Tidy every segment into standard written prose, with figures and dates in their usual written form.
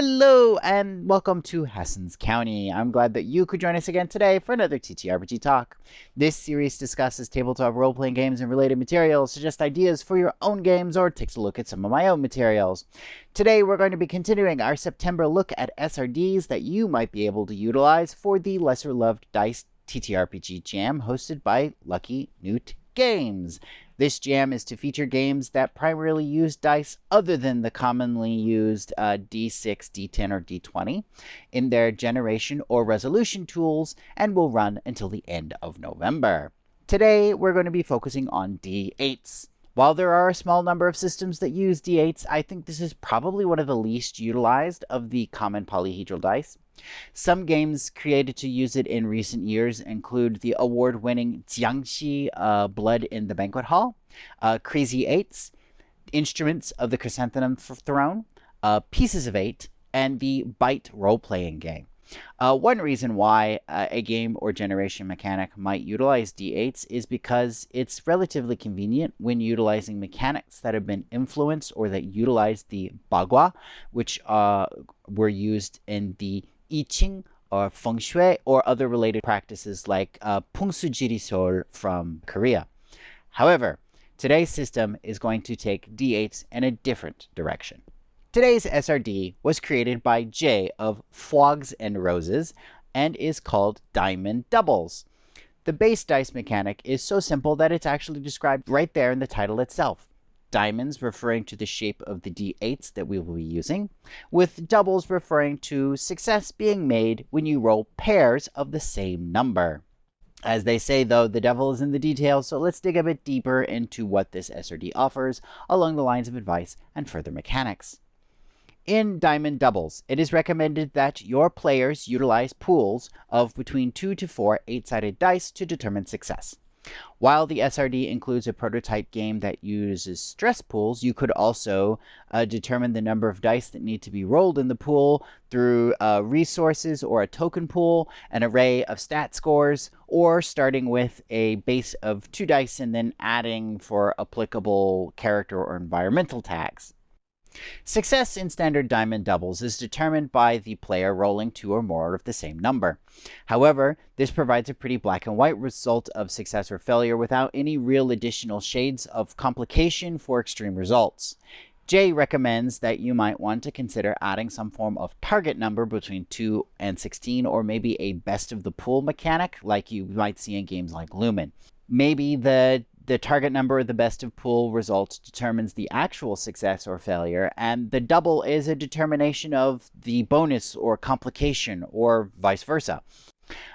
Hello and welcome to Hassens County. I'm glad that you could join us again today for another TTRPG Talk. This series discusses tabletop role-playing games and related materials, suggests ideas for your own games, or takes a look at some of my own materials. Today we're going to be continuing our September look at SRDs that you might be able to utilize for the Lesser Loved Dice TTRPG Jam hosted by Lucky Newt Games. This jam is to feature games that primarily use dice other than the commonly used D6, D10, or D20 in their generation or resolution tools and will run until the end of November. Today, we're going to be focusing on D8s. While there are a small number of systems that use D8s, I think this is probably one of the least utilized of the common polyhedral dice. Some games created to use it in recent years include the award-winning Jiangxi Blood in the Banquet Hall, Crazy Eights, Instruments of the Chrysanthemum Throne, Pieces of Eight, and the Bite role-playing game. One reason why a game or generation mechanic might utilize D8s is because it's relatively convenient when utilizing mechanics that have been influenced or that utilize the bagua, which were used in the I Ching or Feng Shui or other related practices like Pungsu Jirisol from Korea. However, today's system is going to take D8s in a different direction. Today's SRD was created by Jay of Fwogs and Roses and is called Diamond Doubles. The base dice mechanic is so simple that it's actually described right there in the title itself. Diamonds referring to the shape of the D8s that we will be using, with doubles referring to success being made when you roll pairs of the same number. As they say, though, the devil is in the details, so let's dig a bit deeper into what this SRD offers along the lines of advice and further mechanics. In Diamond Doubles, it is recommended that your players utilize pools of between 2 to 4 8-sided dice to determine success. While the SRD includes a prototype game that uses stress pools, you could also determine the number of dice that need to be rolled in the pool through resources or a token pool, an array of stat scores, or starting with a base of 2 dice and then adding for applicable character or environmental tags. Success in standard diamond doubles is determined by the player rolling 2 or more of the same number. However, this provides a pretty black and white result of success or failure without any real additional shades of complication for extreme results. Jay recommends that you might want to consider adding some form of target number between 2 and 16 or maybe a best of the pool mechanic like you might see in games like Lumen. Maybe the target number of the best of pool results determines the actual success or failure, and the double is a determination of the bonus or complication, or vice versa.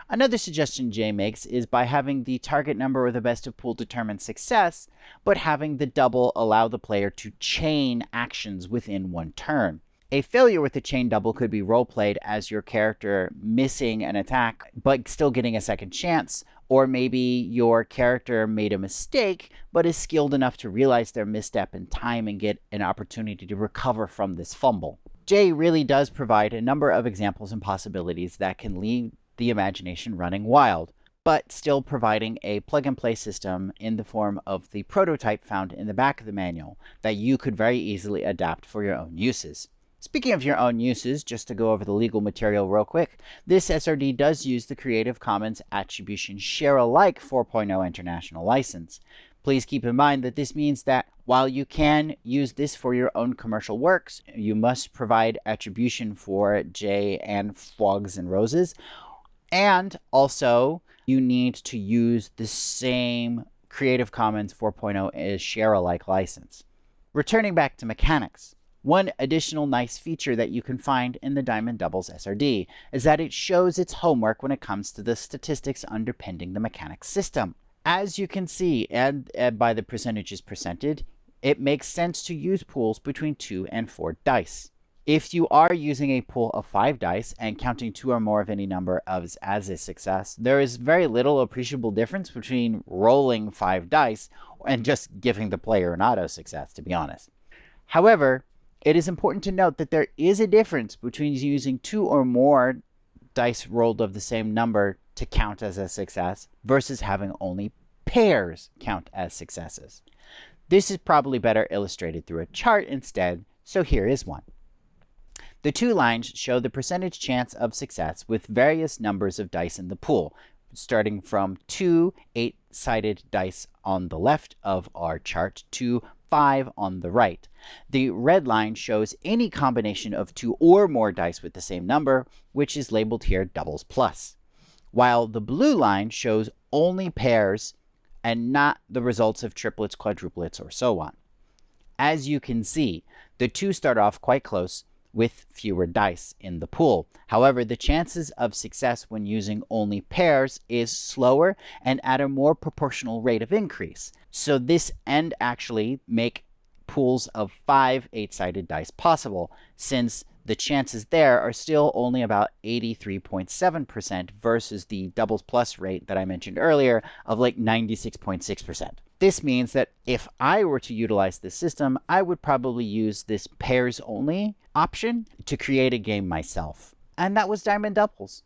Another suggestion Jay makes is by having the target number of the best of pool determine success, but having the double allow the player to chain actions within one turn. A failure with a chain double could be role-played as your character missing an attack but still getting a second chance, or maybe your character made a mistake but is skilled enough to realize their misstep in time and get an opportunity to recover from this fumble. Jay really does provide a number of examples and possibilities that can leave the imagination running wild, but still providing a plug-and-play system in the form of the prototype found in the back of the manual that you could very easily adapt for your own uses. Speaking of your own uses, just to go over the legal material real quick, this SRD does use the Creative Commons Attribution Share Alike 4.0 International License. Please keep in mind that this means that while you can use this for your own commercial works, you must provide attribution for Jay and Fwogs and Roses, and also you need to use the same Creative Commons 4.0 Share Alike license. Returning back to mechanics. One additional nice feature that you can find in the Diamond Doubles SRD is that it shows its homework when it comes to the statistics underpinning the mechanics system. As you can see, and by the percentages presented, it makes sense to use pools between 2 and 4 dice. If you are using a pool of 5 dice and counting 2 or more of any number as a success, there is very little appreciable difference between rolling 5 dice and just giving the player an auto success, to be honest. However, it is important to note that there is a difference between using 2 or more dice rolled of the same number to count as a success versus having only pairs count as successes. This is probably better illustrated through a chart instead, so here is one. The 2 lines show the percentage chance of success with various numbers of dice in the pool, starting from 2 8-sided dice on the left of our chart to 5 on the right. The red line shows any combination of 2 or more dice with the same number, which is labeled here doubles plus, while the blue line shows only pairs and not the results of triplets, quadruplets, or so on. As you can see, the 2 start off quite close with fewer dice in the pool. However, the chances of success when using only pairs is slower and at a more proportional rate of increase. So this and actually make pools of 5 8-sided dice possible, since the chances there are still only about 83.7% versus the doubles plus rate that I mentioned earlier of like 96.6%. This means that if I were to utilize this system, I would probably use this pairs only option to create a game myself. And that was Diamond Doubles.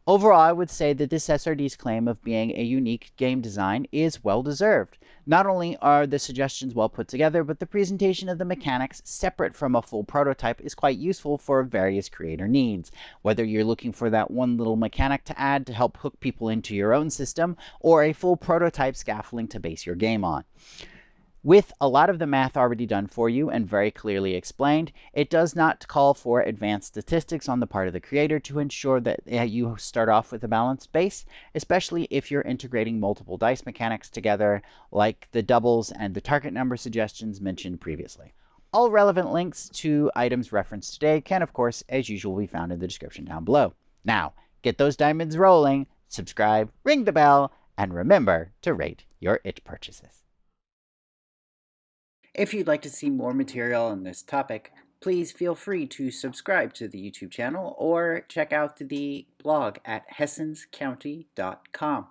Overall, I would say that this SRD's claim of being a unique game design is well deserved. Not only are the suggestions well put together, but the presentation of the mechanics separate from a full prototype is quite useful for various creator needs. Whether you're looking for that one little mechanic to add to help hook people into your own system, or a full prototype scaffolding to base your game on. With a lot of the math already done for you and very clearly explained, it does not call for advanced statistics on the part of the creator to ensure that you start off with a balanced base, especially if you're integrating multiple dice mechanics together, like the doubles and the target number suggestions mentioned previously. All relevant links to items referenced today can, of course, as usual, be found in the description down below. Now, get those diamonds rolling, subscribe, ring the bell, and remember to rate your itch purchases. If you'd like to see more material on this topic, please feel free to subscribe to the YouTube channel or check out the blog at hessenscounty.com.